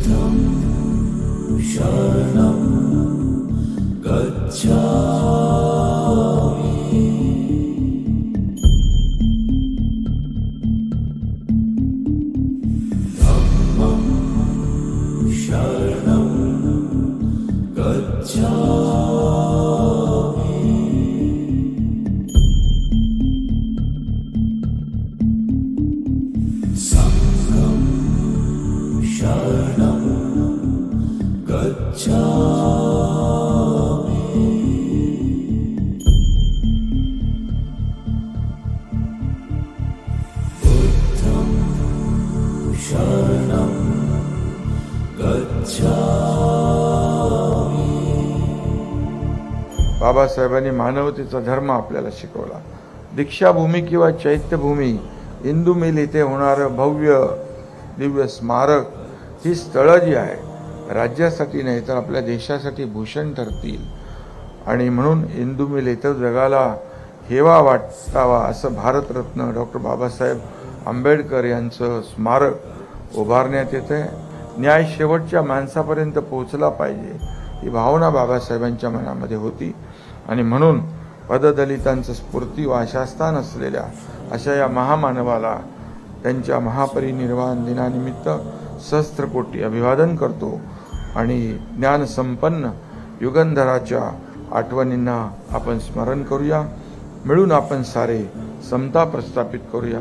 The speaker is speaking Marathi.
बुद्धं शरणं गच्छामि। धम्मं शरणं गच्छामि। संघं शरणं गच्छामि। बुद्धं शरणं गच्छामि। बाबासाहेबांनी मानवतेचा धर्म आपल्याला शिकवला। दीक्षाभूमी किंवा चैत्यभूमी, इंदू मिल इथे होणारं भव्य दिव्य स्मारक ही स्थळं जी आहे राज्यासाठी नाही तर आपल्या देशासाठी भूषण ठरतील आणि म्हणून इंदू मिल इथं जगाला हेवा वाटावा असं भारतरत्न डॉक्टर बाबासाहेब आंबेडकर यांचं स्मारक उभारण्यात येतं। न्याय शेवटच्या माणसापर्यंत पोहोचला पाहिजे ही भावना बाबासाहेबांच्या मनामध्ये होती आणि म्हणून पददलितांचं स्फूर्ती व आशास्थान असलेल्या अशा या महामानवाला त्यांच्या महापरिनिर्वाण दिनानिमित्त सहस्त्रकोटी अभिवादन करतो आणि ज्ञानसंपन्न युगंधराच्या आठवणींना आपण स्मरण करूया। मिळून आपण सारे समता प्रस्थापित करूया।